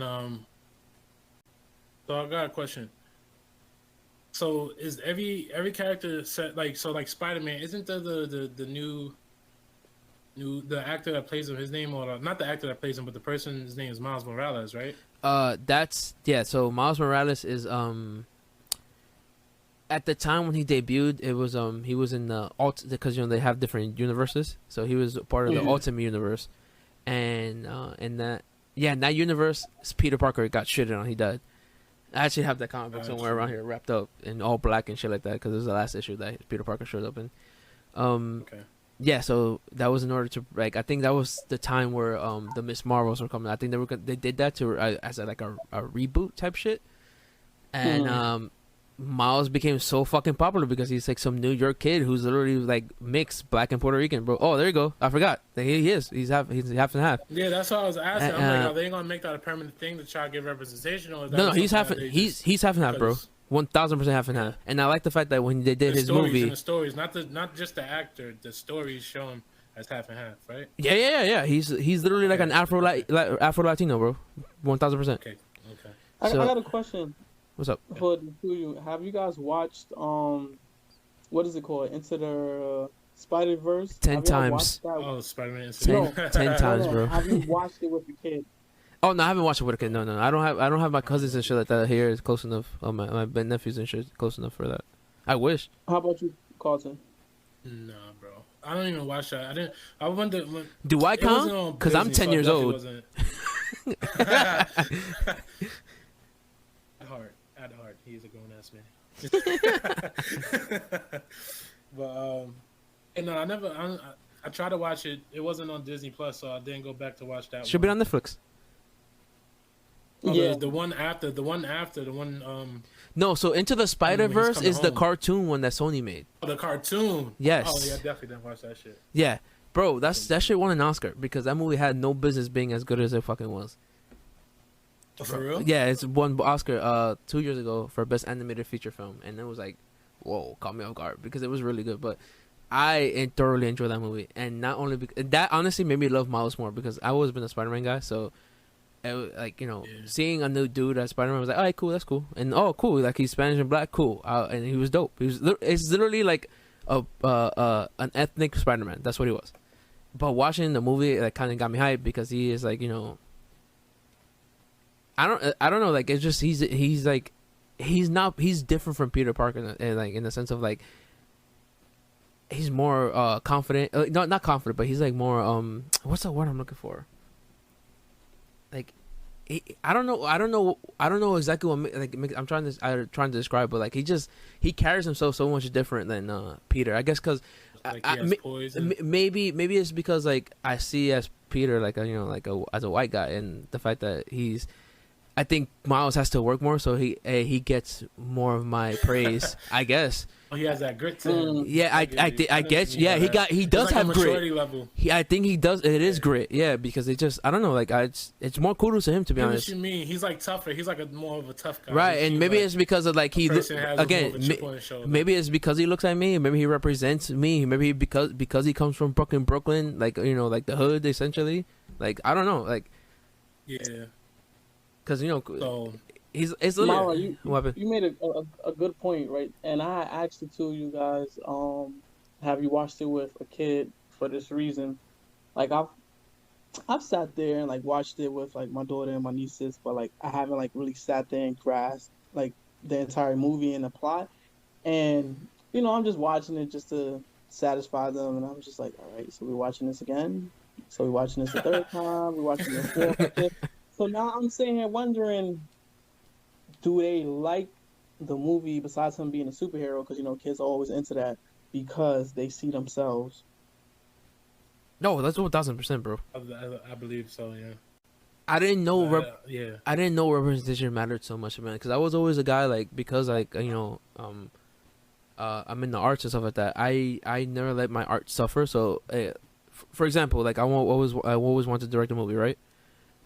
S1: so I got a question. So is every character set like Spider-Man? Isn't the new the actor that plays him? His name or not the actor that plays him, but the person's name is Miles Morales, right?
S2: So Miles Morales is at the time when he debuted, it was he was in the because they have different universes, so he was part of the Ultimate Universe, and in that universe, Peter Parker got shitted on. He died. I actually have that comic book somewhere around here, wrapped up in all black and shit like that, because it was the last issue that Peter Parker showed up in. Okay. Yeah, so that was in order to like. I think that was the time where the Miss Marvels were coming. I think they did that to as a reboot type shit, and Miles became so fucking popular because he's like some New York kid who's literally like mixed black and Puerto Rican, bro. Oh, there you go. I forgot. He is. He's half and half.
S1: Yeah, that's what I was asking. I'm like, are they gonna make that a permanent thing to try to get representation? Or is that
S2: no, he's half. He's half and half, bro. 1,000% half and half. And I like the fact that when they did his movie,
S1: the stories, not just the actor, the stories show him as half and half, right?
S2: Yeah. He's literally like an Afro Latino, bro. 1,000%.
S1: Okay.
S3: I got a question.
S2: What's up?
S3: For you, have you guys watched what is it called? Into the Spider-Verse?
S2: 10 times.
S1: Oh, Spider-Man.
S2: 10 times, bro.
S3: Have you watched it with your kid?
S2: Oh no, I haven't watched it with a kid. No, I don't have my cousins and shit like that here. Is close enough. My nephews and shit close enough for that. I wish.
S3: How about you, Carlton?
S1: Nah, bro. I don't even watch that. I wonder.
S2: Do I count? Because I'm 10 years old.
S1: At heart, he's a grown ass man. But I tried to watch it. It wasn't on Disney Plus, so I didn't go back to watch that.
S2: Should be on Netflix.
S1: Oh, yeah, the one.
S2: No, so Into the Spider-Verse is the cartoon one that Sony made.
S1: Oh, the cartoon.
S2: Yes.
S1: Oh yeah, I definitely didn't watch that shit.
S2: Yeah, bro, that shit won an Oscar because that movie had no business being as good as it fucking was.
S1: Oh, for real?
S2: Yeah, it's won Oscar 2 years ago for best animated feature film, and it was like, whoa, caught me off guard because it was really good. But I thoroughly enjoyed that movie, and not only that honestly made me love Miles more because I always been a Spider-Man guy, so. Seeing a new dude as Spider-Man was like, all right, cool, that's cool, and cool, like he's Spanish and black, cool, and he was dope. It's literally like an ethnic Spider-Man. That's what he was. But watching the movie, like, kind of got me hyped because he is like, I don't know, like it's just he's different from Peter Parker, and like in the sense of like he's more confident, not confident, but he's like more what's the word I'm looking for? Like, I don't know exactly what like I'm trying to describe, but like he carries himself so much different than Peter. I guess because maybe it's because like I see as Peter like as a white guy, and the fact that I think Miles has to work more, so he gets more of my praise, I guess.
S1: Oh, he has that grit to him.
S2: Yeah, I guess. Yeah, he does
S1: like
S2: have grit.
S1: Level.
S2: I think he does. It is grit. Yeah, because I don't know. Like it's more kudos to him, to be honest.
S1: What you mean? He's like tougher. He's like more of a tough guy.
S2: Right, and maybe it's because of like maybe it's because he looks like me. Maybe he represents me. Maybe because he comes from Brooklyn, like like the hood essentially. Like I don't know, like
S1: yeah.
S2: Because it's
S3: Mara, you made a good point, right? And I asked it to you guys. Have you watched it with a kid for this reason? Like I've sat there and like watched it with like my daughter and my nieces, but like I haven't like really sat there and grasped like the entire movie and the plot. And you know, I'm just watching it just to satisfy them, and I'm just like, all right, so we're watching this again. So we're watching this the third time. We're watching the fourth, the fifth. So now I'm sitting here wondering, do they like the movie besides him being a superhero? Because you know, kids are always into that because they see themselves.
S2: No, that's 1,000%, bro.
S1: I believe so. Yeah.
S2: I didn't know.
S1: Yeah.
S2: I didn't know representation mattered so much, man. Because I was always a guy like because like you know I'm in the arts and stuff like that. I never let my art suffer. So, for example, like I always wanted to direct a movie, right?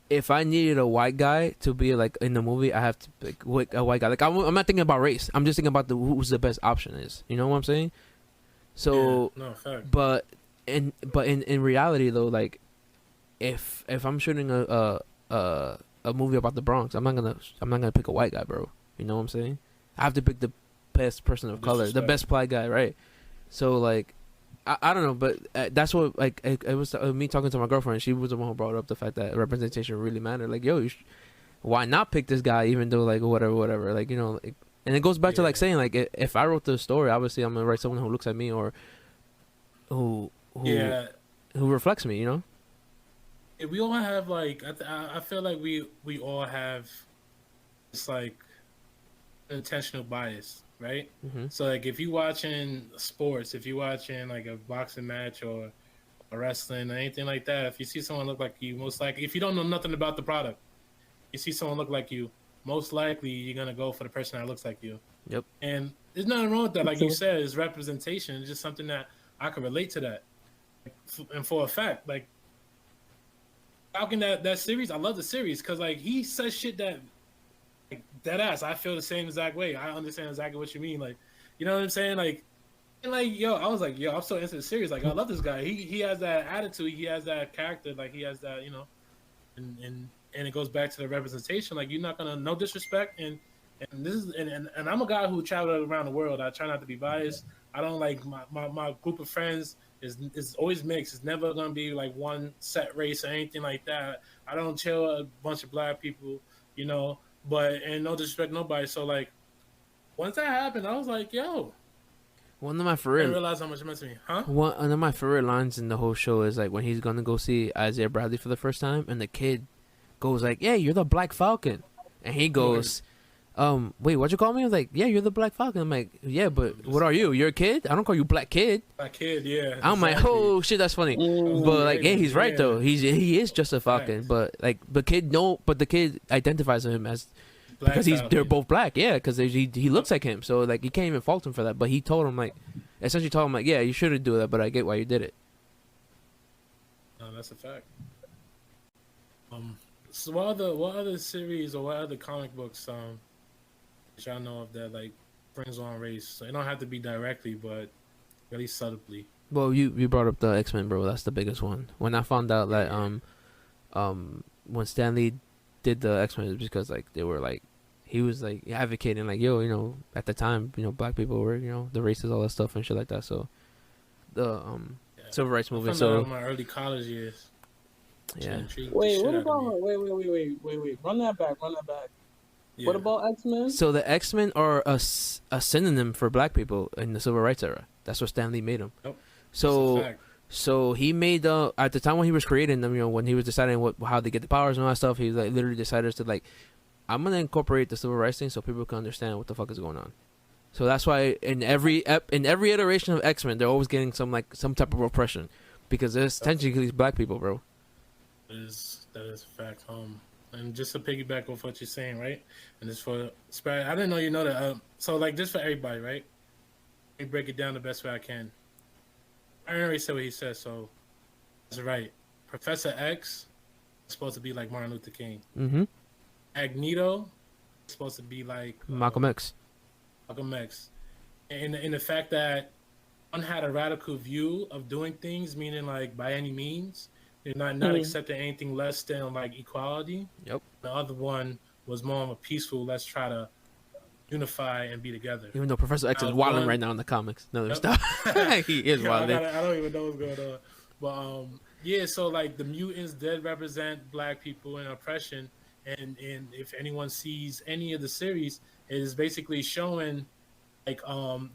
S2: If I needed a white guy to be like in the movie, I have to pick a white guy. Like I'm not thinking about race. I'm just thinking about who's the best option is. You know what I'm saying? So,
S1: yeah, no fact.
S2: But in reality though, like if I'm shooting a movie about the Bronx, I'm not gonna pick a white guy, bro. You know what I'm saying? I have to pick the best person of color, the best black guy, right? So like, I don't know, but that's what like it was me talking to my girlfriend. She was the one who brought up the fact that representation really mattered. Like, yo, why not pick this guy even though like whatever, like you know, like, and it goes back to like saying like if I wrote the story, obviously I'm gonna write someone who looks at me or who reflects me, you know.
S1: We all have like I feel like we all have it's like intentional bias, right?
S2: Mm-hmm.
S1: So like if you watching sports, if you watching like a boxing match or a wrestling or anything like that, if you see someone look like you, most likely if you don't know nothing about the product, you see someone look like you, most likely you're gonna go for the person that looks like you.
S2: Yep.
S1: And there's nothing wrong with that. Like you said, it's representation. It's just something that I can relate to that. And for a fact, like Falcon, that series, I love the series because like he says shit that like dead ass. I feel the same exact way. I understand exactly what you mean. Like, you know what I'm saying? Like, and like yo, I was like, yo, I'm so into the series. Like, I love this guy. He has that attitude. He has that character. Like, he has that, you know, and it goes back to the representation. Like, you're not gonna no disrespect and this is and I'm a guy who traveled around the world. I try not to be biased. I don't like my group of friends is always mixed. It's never gonna be like one set race or anything like that. I don't chill a bunch of black people, you know. But and no disrespect nobody. So like once that happened, I was like, yo.
S2: One of my
S1: I
S2: favorite.
S1: didn't realize how much it meant to me, huh?
S2: One of my favorite lines in the whole show is like when he's gonna go see Isaiah Bradley for the first time, and the kid goes like, "Yeah, you're the Black Falcon," and he goes, "Wait, what'd you call me?" I was like, "Yeah, you're the Black Falcon." I'm like, "Yeah, but what are you? You're a kid? I don't call you Black Kid."
S1: Black Kid, yeah.
S2: I'm like, "Oh shit, that's funny." But like, yeah, he's right though. He is just a Falcon,
S1: Facts.
S2: but like the kid identifies him as.
S1: Black
S2: Because
S1: Falcon.
S2: they're both black, yeah. Because he looks like him, so like you can't even fault him for that. But he told him like, essentially told him like, yeah, you shouldn't do that, but I get why you did it.
S1: No, that's a fact. So what other series or what other comic books that y'all know of that like brings on race? So it don't have to be directly, but really subtly.
S2: Well, you brought up the X-Men, bro. That's the biggest one. When I found out that when Stan Lee did the X-Men, it's because like they were like he was like advocating like, yo, you know, at the time, you know, black people were, you know, the races, all that stuff and shit like that. So the civil rights movement. So
S1: in my early college years.
S2: Yeah.
S3: Wait, what about wait? Run that back.
S1: Yeah.
S3: What about X-Men?
S2: So the X-Men are a synonym for black people in the civil rights era. That's what Stan Lee made them.
S1: Nope.
S2: So he made at the time when he was creating them, you know, when he was deciding how they get the powers and all that stuff, he like literally decided to like, I'm gonna incorporate the civil rights thing so people can understand what the fuck is going on. So that's why in every iteration of X-Men, they're always getting some type of oppression because there's technically black people, bro.
S1: That is a fact. And just to piggyback off what you're saying, right? And just for I didn't know you know that. So like just for everybody, right? Let me break it down the best way I can. I already said what he said, so that's right. Professor X is supposed to be like Martin Luther King.
S2: Mm-hmm.
S1: Magneto is supposed to be like
S2: Malcolm X.
S1: Malcolm X. And in the fact that one had a radical view of doing things, meaning like by any means, they're not accepting anything less than like equality.
S2: Yep.
S1: The other one was more of a peaceful, let's try to unify and be together.
S2: Even though Professor X is wilding right now in the comics. No, stop. He is wilding.
S1: I don't even know what's going on. But yeah, so like the mutants did represent black people and oppression. And if anyone sees any of the series, it is basically showing like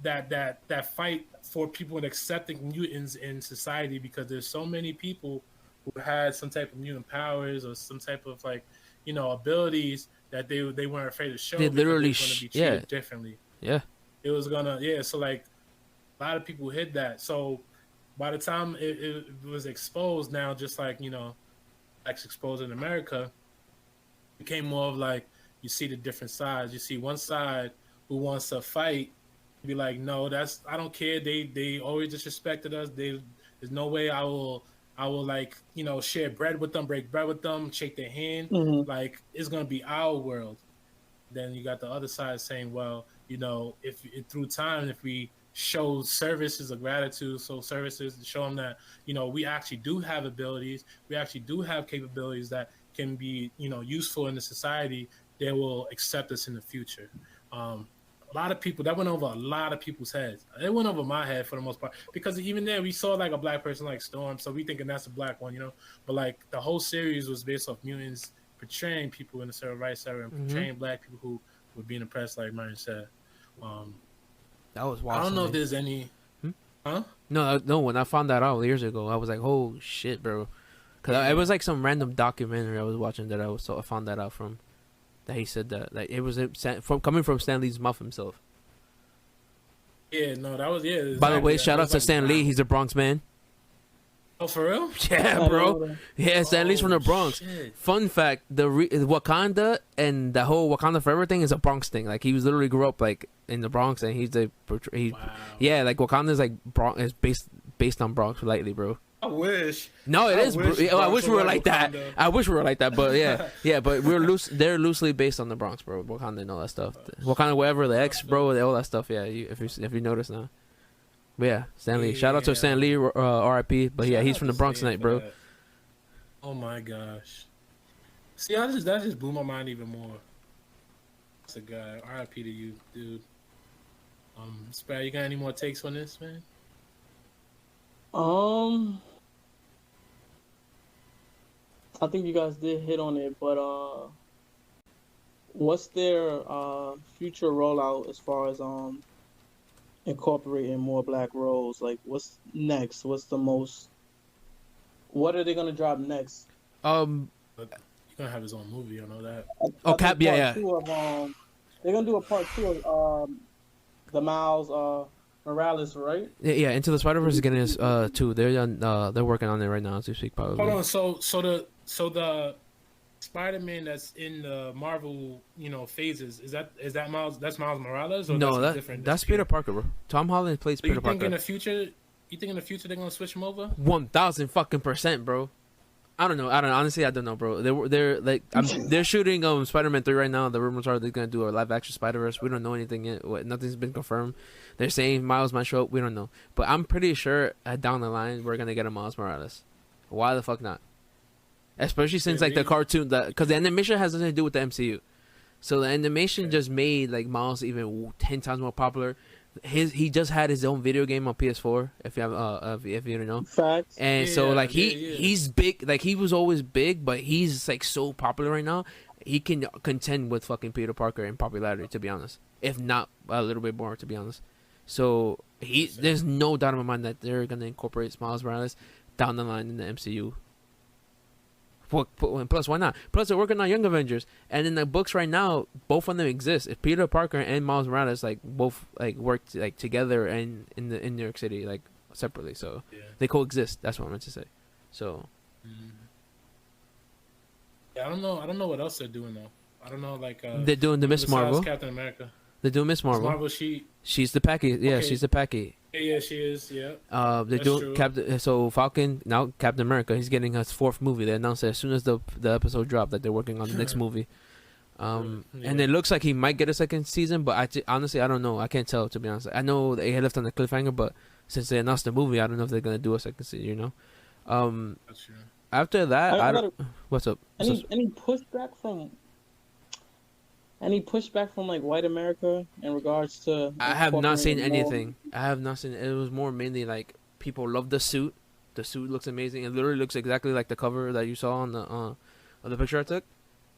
S1: that fight for people and accepting mutants in society, because there's so many people who had some type of mutant powers or some type of like, abilities that they weren't afraid to show.
S2: They literally
S1: going to be treated differently.
S2: Yeah.
S1: It was so like a lot of people hid that. So by the time it was exposed, now just like like exposed in America, it became more of like you see the different sides. You see one side who wants to fight, be like, no, I don't care. They always disrespected us. There's no way I will like share bread with them, break bread with them, shake their hand.
S3: Mm-hmm.
S1: Like it's gonna be our world. Then you got the other side saying, well, if through time, if we show services of gratitude, so services to show them that we actually do have abilities, we actually do have capabilities that can be useful in the society, they will accept us in the future. A lot of people, that went over a lot of people's heads. It went over my head for the most part, because even there we saw like a black person like Storm, so we thinking that's a black one, but like the whole series was based off mutants portraying people in the civil rights era and portraying black people who were being oppressed, like Myron said.
S2: That was wild.
S1: I don't know if there's any. Huh?
S2: No. When I found that out years ago, I was like, "Oh shit, bro!" Because it was like some random documentary I was watching that I found that out from. That he said that like it was coming from Stan Lee's mouth himself.
S1: Yeah, no, that was Exactly.
S2: By the way, shout out to Stan Lee. He's a Bronx man.
S1: Oh, for real?
S2: Yeah, bro. Yeah, Stan Lee's from the Bronx.
S1: Shit.
S2: Fun fact: Wakanda and the whole Wakanda Forever thing is a Bronx thing. Like he was literally grew up like in the Bronx, and yeah, like Wakanda's like is based on Bronx lightly, bro.
S1: I wish.
S2: No, it is. I wish we were like that. I wish we were like that, but yeah, but we're loose. They're loosely based on the Bronx, bro. Wakanda and all that stuff. Wakanda, whatever, the X, bro, all that stuff. Yeah, if you notice now. But yeah, Stan Lee. Shout out to Stan Lee, R.I.P. But yeah, he's from the Bronx tonight, bro.
S1: Oh my gosh. See, that just blew my mind even more. That's a guy. R.I.P. to you, dude. Sprat, you got any more takes on this, man?
S3: I think you guys did hit on it, but what's their future rollout as far as incorporating more black roles? Like, what's next? What are they gonna drop next?
S1: He's gonna have his own movie. I know that.
S2: Yeah.
S3: They're gonna do a part 2 of the Miles Morales, right?
S2: Yeah. Into the Spider-Verse is getting us 2. They're working on it right now as we speak, probably.
S1: Hold on. So the Spider-Man that's in the Marvel, phases, is that Miles? That's Miles Morales, or
S2: no?
S1: That's
S2: Peter Parker, bro. Tom Holland plays Peter Parker.
S1: In the future? You think in the future they're gonna switch him over?
S2: 1,000%, bro. I don't know. Honestly, I don't know, bro. They're like they're shooting Spider-Man 3 right now. The rumors are they're gonna do a live action Spider-Verse. We don't know anything yet. Nothing's been confirmed. They're saying Miles might show up. We don't know, but I'm pretty sure down the line we're gonna get a Miles Morales. Why the fuck not? Especially since like the cartoon, because the animation has nothing to do with the MCU, so the animation just made like Miles even 10 times more popular. He just had his own video game on PS4. If you have if you don't know,
S3: facts.
S2: And so like he's big. Like he was always big, but he's like so popular right now. He can contend with fucking Peter Parker in popularity, to be honest. If not a little bit more, to be honest. So there's no doubt in my mind that they're gonna incorporate Miles Morales down the line in the MCU. Plus, why not? Plus, they're working on Young Avengers, and in the books right now, both of them exist. If Peter Parker and Miles Morales like both like work like together and in New York City like separately, so they coexist. That's what I meant to say. So,
S1: yeah, I don't know what else they're doing though. I don't know, like
S2: they're doing the Miss Marvel.
S1: Captain America.
S2: They're doing Miss Marvel. She's the Packy. Yeah, okay. She's the Packy.
S1: Yeah, she is. Yeah.
S2: They're doing Captain. So Falcon now Captain America. He's getting his 4th movie. They announced it as soon as the episode dropped that they're working on the next movie. And it looks like he might get a 2nd season, but honestly I don't know. I can't tell, to be honest. I know they left on the cliffhanger, but since they announced the movie, I don't know if they're gonna do a 2nd season. You know.
S1: That's true.
S2: After that, what's up?
S3: Any pushback from like white America in regards to?
S2: I have not seen anything. I have not seen. It was more mainly like people love the suit. The suit looks amazing. It literally looks exactly like the cover that you saw on the picture I took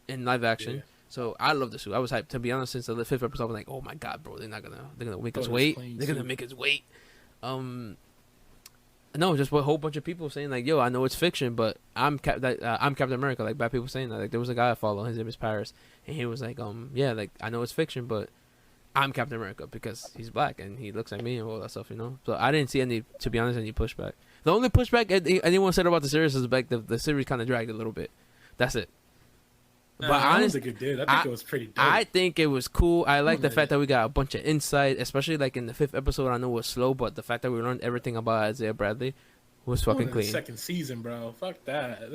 S2: in live action. Yeah. So I love the suit. I was hyped, to be honest, since the 5th episode. I was like, oh my god, bro, they're gonna make us wait. They're gonna make us wait. No, just a whole bunch of people saying like, yo, I know it's fiction, but I'm Captain America. Like, bad people saying that. Like, there was a guy I follow, his name is Paris, and he was like, yeah, like, I know it's fiction, but I'm Captain America because he's black and he looks like me and all that stuff, you know. So I didn't see any, to be honest, any pushback. The only pushback anyone said about the series is like the series kind of dragged a little bit. That's it.
S1: Nah, but I don't think it did. I think it was pretty dope.
S2: I think it was cool. I like the fact that we got a bunch of insight, especially like in the 5th episode. I know it was slow, but the fact that we learned everything about Isaiah Bradley was fucking clean.
S1: Second season, bro. Fuck that.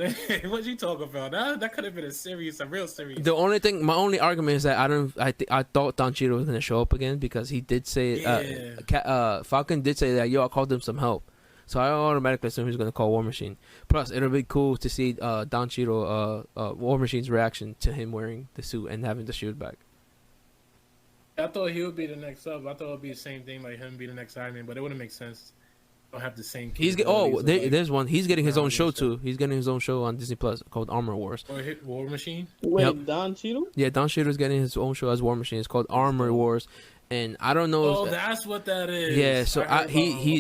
S1: What you talking about? That could have been a real series.
S2: The only thing, my only argument is that I thought Don Cheadle was gonna show up again because he did say, Falcon did say that, yo, I called him some help. So I automatically assume he's gonna call War Machine. Plus, it'll be cool to see Don Cheadle, War Machine's reaction to him wearing the suit and having the shield back.
S1: I thought he would be the next up. I thought it would be the same thing, like him be the next Iron Man, but it wouldn't make sense. Don't have the same.
S2: There's one. He's getting his own show too. He's getting his own show on Disney Plus called Armor Wars.
S1: Or War Machine.
S3: Wait,
S2: yep.
S3: Don Cheadle?
S2: Yeah, Don Cheadle's getting his own show as War Machine. It's called Armor Wars, and I don't know.
S1: Oh, that's what that is.
S2: Yeah, so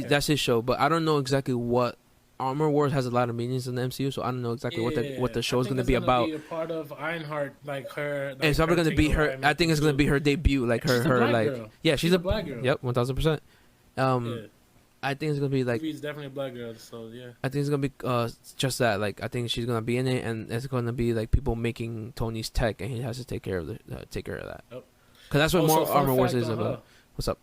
S2: that's his show, but I don't know exactly what. Armor Wars has a lot of meanings in the MCU, so I don't know exactly what the show is going to be about.
S1: Be a part of Ironheart, like her. Like,
S2: it's probably going to be her. I think it's going to be her debut, like her like. Girl. Yeah, she's a black girl. Yep, 1000%. I think it's gonna be like.
S1: She's definitely a black girl, so yeah.
S2: I think it's gonna be just that. Like, I think she's gonna be in it, and it's gonna be like people making Tony's tech, and he has to take care of that. Yep. Because that's what more Armor Wars is about. What's up?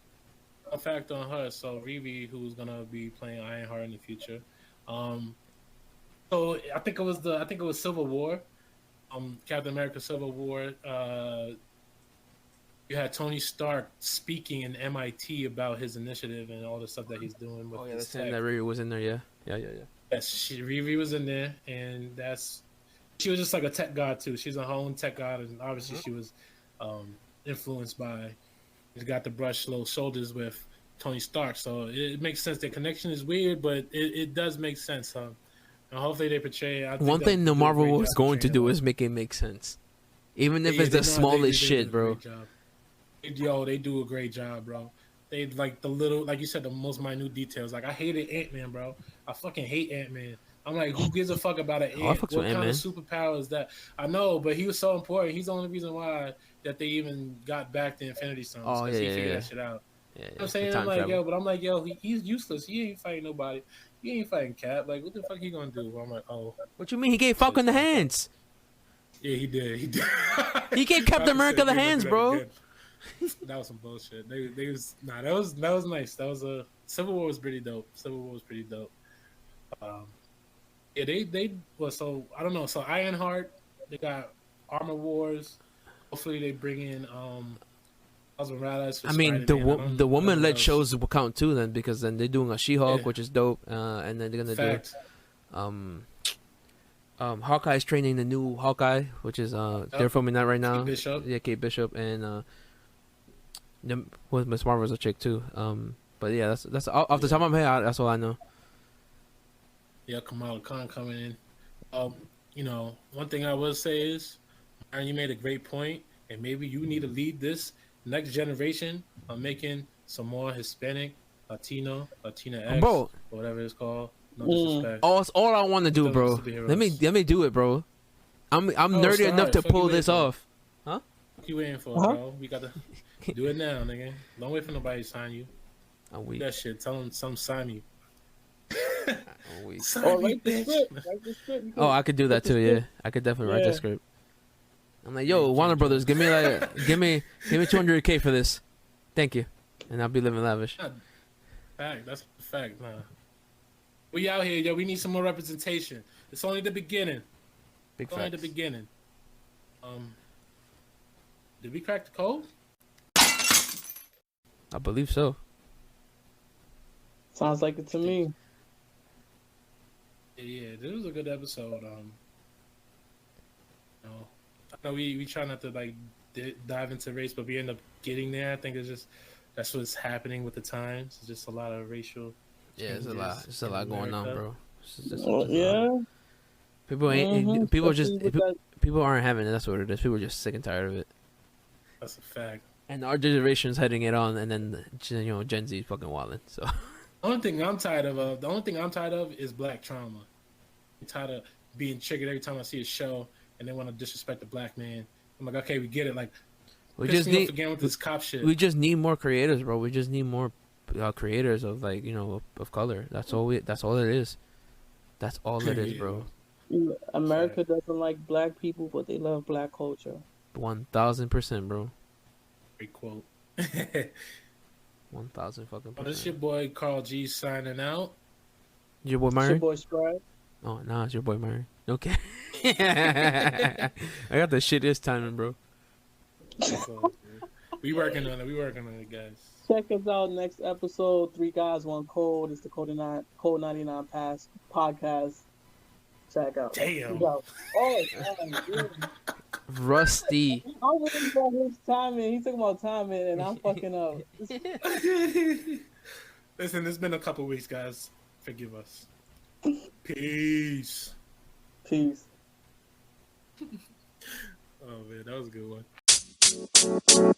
S1: A fact on her. So Riri, who's gonna be playing Ironheart in the future. So I think it was Civil War. Captain America Civil War. You had Tony Stark speaking in MIT about his initiative and all the stuff that he's doing with
S2: that's saying that Riri was in there, yeah.
S1: Yes, Riri was in there, and she was just like a tech god too. She's a own tech god, and obviously she was influenced by. She's got the brush little shoulders with Tony Stark, so it makes sense. The connection is weird, but it does make sense. And hopefully they portray.
S2: One thing the Marvel was going to do is make it make sense, even if it's the smallest shit, bro.
S1: Yo, they do a great job, bro. They like the little, like you said, the most minute details. Like I hated Ant-Man, bro. I fucking hate Ant-Man. I'm like, who gives a fuck about an ant? What kind of superpower is that? I know, but he was so important. He's the only reason why that they even got back the Infinity Stones.
S2: Oh, yeah,
S1: he figured that shit out.
S2: Yeah,
S1: I'm saying, I'm like, yo, he's useless. He ain't fighting nobody. He ain't fighting Cap. Like, what the fuck he gonna do? I'm like, oh.
S2: What you mean? He gave Falcon the hands.
S1: Yeah, he did.
S2: He gave Captain America the hands, bro.
S1: That was some bullshit. That was nice. That was Civil War was pretty dope. Yeah, so I don't know. So Ironheart, they got Armor Wars. Hopefully they bring in Morales.
S2: I mean, the woman-led shows will count too then, because then they're doing a She-Hulk, which is dope, and then they're gonna do Hawkeye's training the new Hawkeye, which is they're filming that right now. Kate Bishop, and Miss Marvel's a chick too. But yeah, that's off the top of my head. That's all I know.
S1: Yeah, Kamala Khan coming in. One thing I will say is, Aaron, you made a great point, and maybe you need to lead this next generation on making some more Hispanic, Latino, Latina X, or whatever it's called. No disrespect.
S2: It's all I want to do, bro. Let me do it, bro. I'm nerdy enough to pull this off. Huh?
S1: What you waiting for, bro? We gotta do it now, nigga. Don't wait for nobody to sign you.
S2: I'm weak.
S1: That shit. Tell them some sign you.
S2: I'm weak.
S3: I
S2: could do that too. Yeah, I could definitely write the script. I'm like, yo, Warner Brothers, give me 200K for this. Thank you, and I'll be living lavish.
S1: Fact. That's a fact, man. We out here, yo. We need some more representation. It's only the beginning. Only the beginning. Did we crack the code?
S2: I believe so.
S3: Sounds like it to me.
S1: Yeah, this was a good episode. I know we try not to like dive into race, but we end up getting there. I think that's what's happening with the times. It's just a lot of racial.
S2: Yeah, it's a lot. It's a lot going on, bro.
S3: Yeah.
S2: People People aren't having it. That's what it is. People are just sick and tired of it.
S1: That's a fact.
S2: And our generation's heading it on, and then Gen Z fucking wilding. So
S1: The only thing I'm tired of is black trauma. I'm tired of being triggered every time I see a show and they want to disrespect the black man. I'm like, okay, we get it. Like,
S2: we just need
S1: again with this cop shit.
S2: We just need more creators, bro. We just need more creators of like of color. That's all it is. That's all it is, bro.
S3: America doesn't like black people, but they love black culture.
S2: 1000%, bro.
S1: Great quote.
S2: 1000 fucking %.
S1: Oh, this your boy Carl G signing out.
S2: Your boy
S3: It's
S2: Murray?
S3: your boy Sprite.
S2: Oh, nah, it's your boy Murray. Okay. I got the shittiest timing, bro.
S1: We working on it, guys.
S3: Check us out next episode. 3 Guys, 1 Code. It's the Code 99 Pass podcast. Check out.
S1: Damn.
S3: Oh, man.
S2: Rusty.
S3: I'm waiting for his timing. He's talking about timing, and I'm fucking up.
S1: Listen, it's been a couple weeks, guys. Forgive us. Peace.
S3: Peace.
S1: Oh man, that was a good one.